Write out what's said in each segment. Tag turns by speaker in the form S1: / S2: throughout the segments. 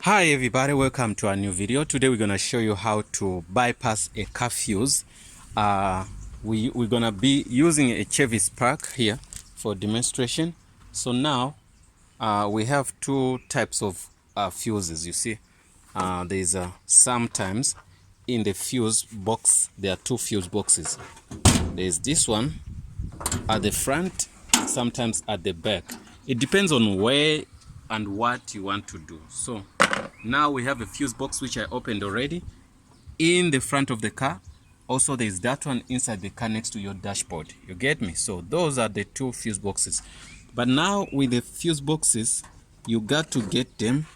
S1: Hi everybody, welcome to a new video. Today we're gonna show you how to bypass a car fuse. We're gonna be using a Chevy Spark here for demonstration. So now we have two types of fuses. You see, there's sometimes in the fuse box there are two fuse boxes. There's this one at the front, sometimes at the back. It depends on where and what you want to do. So now we have a fuse box which I opened already in the front of the car. Also there's that one inside the car next to your dashboard. You get me? So those are the two fuse boxes. But now with the fuse boxes, you got to get them.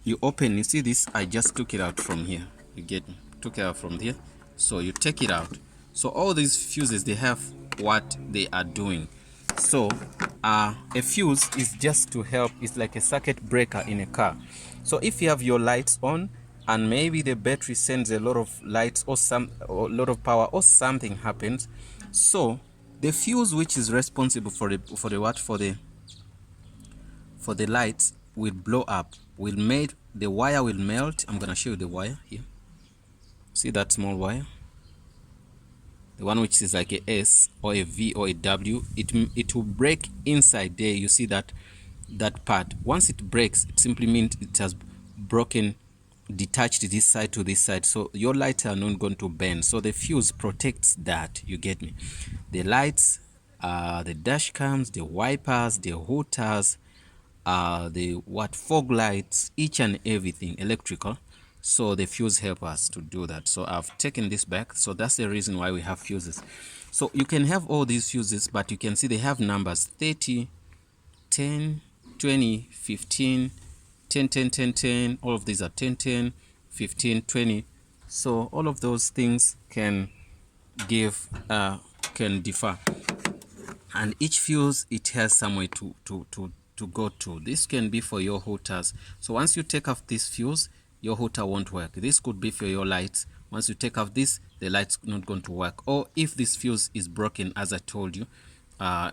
S1: You open, you see this, I just took it out from here. You get me? Took it out from here. So you take it out. So all these fuses, they have what they are doing. So a fuse is just to help. It's like a circuit breaker in a car. So if you have your lights on and maybe the battery sends a lot of lights or a lot of power or something happens, so the fuse which is responsible for the lights will blow up, the wire will melt. I'm gonna show you the wire here. See that small wire, the one which is like a S or a V or a W. It will break inside there. You see that part. Once it breaks, it simply means it has broken, detached this side to this side, so your lights are not going to burn. So the fuse protects that. You get me? The lights, the dash cams, the wipers, the hooters, the fog lights, each and everything electrical. So the fuse help us to do that. So I've taken this back. So that's the reason why we have fuses. So you can have all these fuses, but you can see they have numbers: 30, 10, 20, 15, 10, 10, 10, 10. All of these are 10, 10, 15, 20. So all of those things can differ, and each fuse, it has somewhere to go to. This can be for your hooters. So once you take off this fuse, your hooter won't work. This could be for your lights. Once you take off this, the light's not going to work. Or if this fuse is broken, as I told you,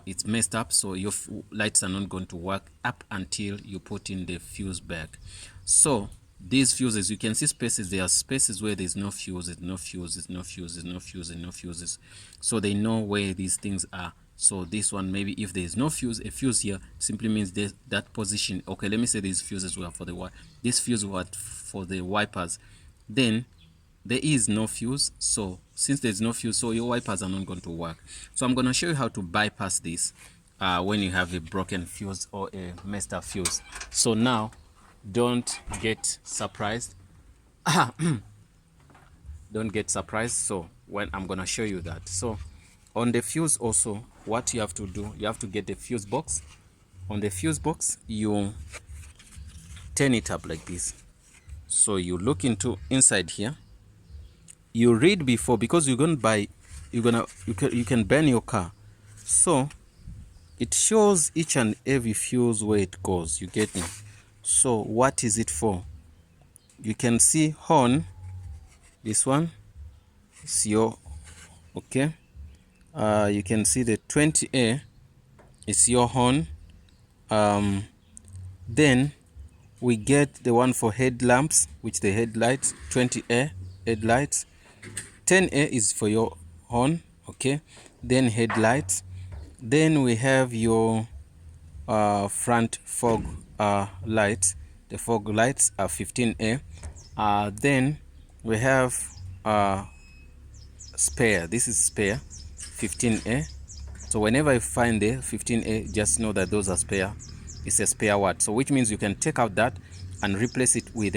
S1: it's messed up, so your lights are not going to work up until you put in the fuse back. So these fuses, you can see spaces. There are spaces where there's no fuses, no fuses, no fuses, no fuses, no fuses. So they know where these things are. So this one, maybe if there is no fuse, a fuse here simply means that position. Okay, let me say these fuses were for the this fuse was for the wipers. Then there is no fuse. So since there's no fuse, so your wipers are not going to work. So I'm going to show you how to bypass this when you have a broken fuse or a messed up fuse. So now, don't get surprised. Don't get surprised. So when I'm going to show you that. So on the fuse also, what you have to do, you have to get the fuse box. On the fuse box, you turn it up like this. So you look inside here. You read before, because you can burn your car. So it shows each and every fuse where it goes. You get me? So what is it for? You can see horn. This one is your, okay. You can see the 20A is your horn. Then we get the one for headlamps, which the headlights, 20A headlights. 10A is for your horn, okay. Then headlights. Then we have your front fog lights. The fog lights are 15A. Then we have spare. This is spare, 15A. So whenever you find the 15A, just know that those are spare. It's a spare word. So which means you can take out that and replace it with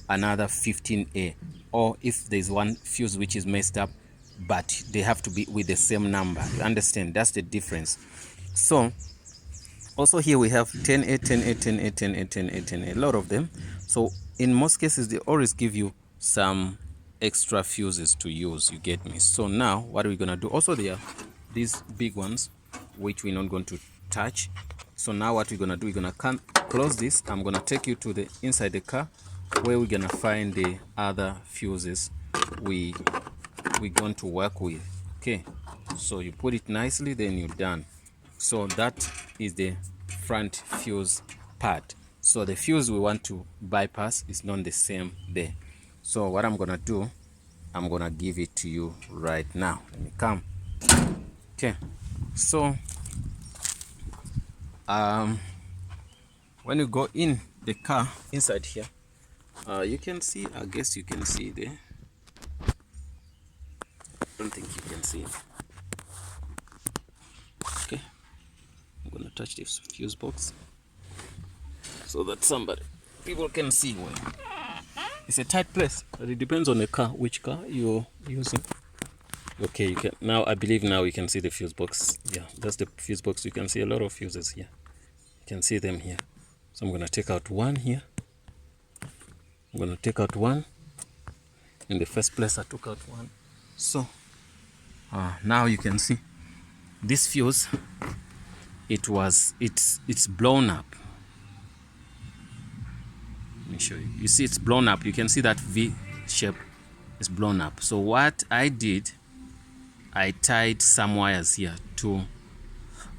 S1: another 15A. Or if there's one fuse which is messed up, but they have to be with the same number. You understand? That's the difference. So also here we have 10A, 10A, 10A, 10A, 10A, 10A, a lot of them. So in most cases, they always give you some extra fuses to use. You get me? So now what are we going to do? Also there are these big ones, which we're not going to touch. So now what we're going to do, we're going to close this. I'm going to take you to the inside the car, where we're going to find the other fuses we're going to work with. Okay, so you put it nicely, then you're done. So that is the front fuse part. So the fuse we want to bypass is not the same there. So what I'm gonna do, I'm gonna give it to you right now. Let me come. Okay, so when you go in the car inside here, you can see, I guess you can see there. I don't think you can see it. Okay, I'm gonna touch this fuse box so that people can see where it's a tight place, but it depends on the car, which car you're using. Okay, you can now, I believe now you can see the fuse box. Yeah, that's the fuse box. You can see a lot of fuses here. You can see them here. So I'm gonna take out one here. I'm gonna take out one. In the first place I took out one. So now you can see this fuse, it's blown up. Let me show you. You see it's blown up. You can see that V shape is blown up. So what I did, I tied some wires here to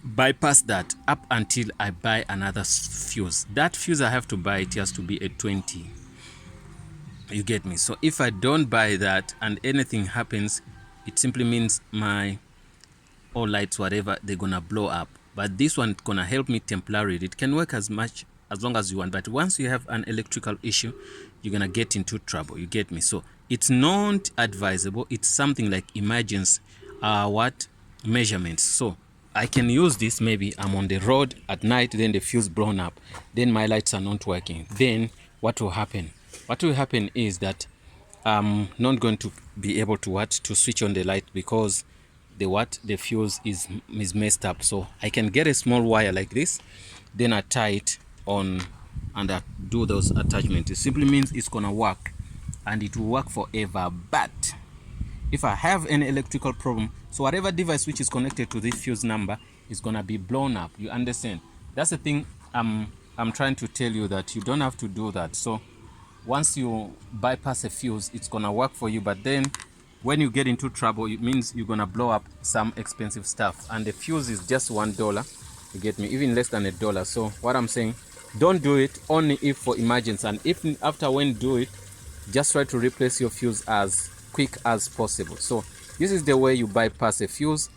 S1: bypass that up until I buy another fuse. That fuse I have to buy, it has to be a 20. You get me? So if I don't buy that and anything happens, it simply means my all lights, whatever, they're gonna blow up. But this one gonna help me temporarily. It can work as long as you want, but once you have an electrical issue, you're gonna get into trouble. You get me? So it's not advisable. It's something like emergency measurements. So I can use this, maybe I'm on the road at night, then the fuse blown up, then my lights are not working. Then what will happen? What will happen is that I'm not going to be able to switch on the light because the fuse is messed up. So I can get a small wire like this, then I tie it on and I do those attachments. It simply means it's gonna work and it will work forever. But if I have any electrical problem, so whatever device which is connected to this fuse number is gonna be blown up. You understand? That's the thing I'm trying to tell you, that you don't have to do that. So once you bypass a fuse, it's gonna work for you, but then when you get into trouble, it means you're gonna blow up some expensive stuff, and the fuse is just $1. You get me? Even less than $1. So what I'm saying, don't do it, only if for emergency. And if after when you do it, just try to replace your fuse as quick as possible. So this is the way you bypass a fuse,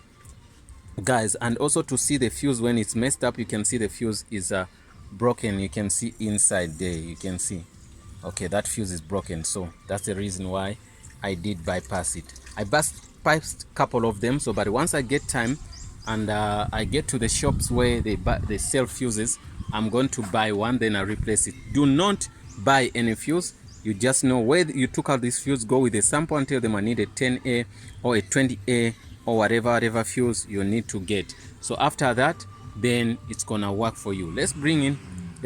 S1: guys. And also to see the fuse when it's messed up, you can see the fuse is broken. You can see inside there, you can see, okay, that fuse is broken. So that's the reason why I did bypass it. I bypassed a couple of them. So but once I get time and I get to the shops where they sell fuses, I'm going to buy one, then I replace it. Do not buy any fuse. You just know where you took out this fuse, go with a sample and tell them I need a 10A or a 20A or whatever fuse you need to get. So after that, then it's gonna work for you. Let's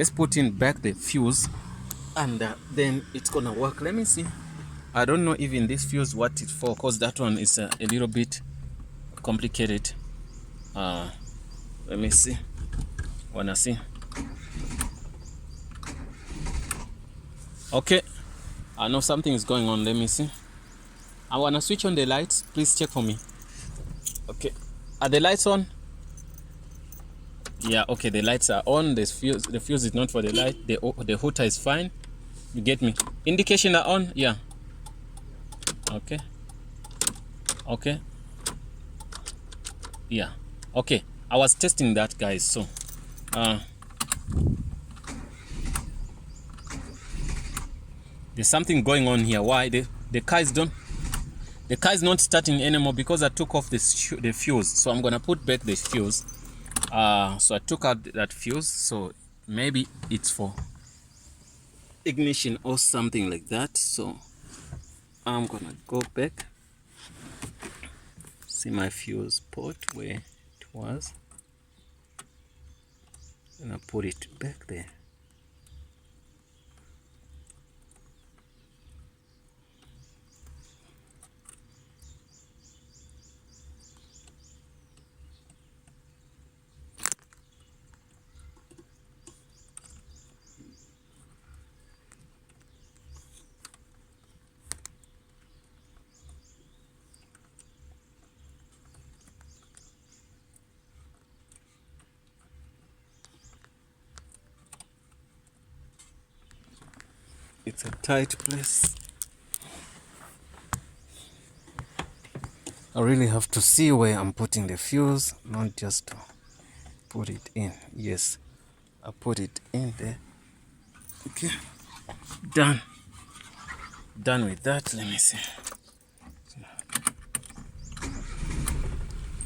S1: put in back the fuse, and then it's gonna work. Let me see. I don't know even this fuse what it's for, because that one is a little bit complicated. Let me see. Wanna see? Okay, I know something is going on. Let me see. I wanna switch on the lights. Please check for me. Okay, are the lights on? Yeah, okay, the lights are on. The fuse is not for the light. The hooter is fine. You get me? Indication are on. Yeah. Okay. Okay. Yeah. Okay. I was testing that, guys. So there's something going on here. Why the car is not starting anymore? Because I took off the fuse. So I'm gonna put back the fuse. So I took out that fuse. So maybe it's for ignition or something like that. So I'm gonna go back, see my fuse port where it was, and I put it back there. It's a tight place. I really have to see where I'm putting the fuse, not just to put it in. Yes, I put it in there. Okay, done with that. Let me see.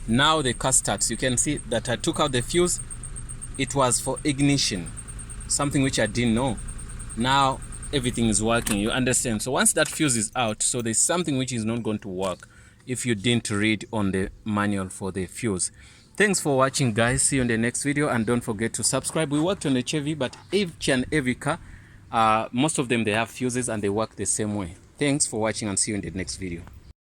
S1: Now the car starts. You can see that I took out the fuse. It was for ignition, something which I didn't know. Now everything is working, you understand? So once that fuse is out, so there's something which is not going to work if you didn't read on the manual for the fuse. Thanks for watching, guys. See you in the next video, and don't forget to subscribe. We worked on a Chevy, but each and every car, most of them, they have fuses and they work the same way. Thanks for watching, and see you in the next video.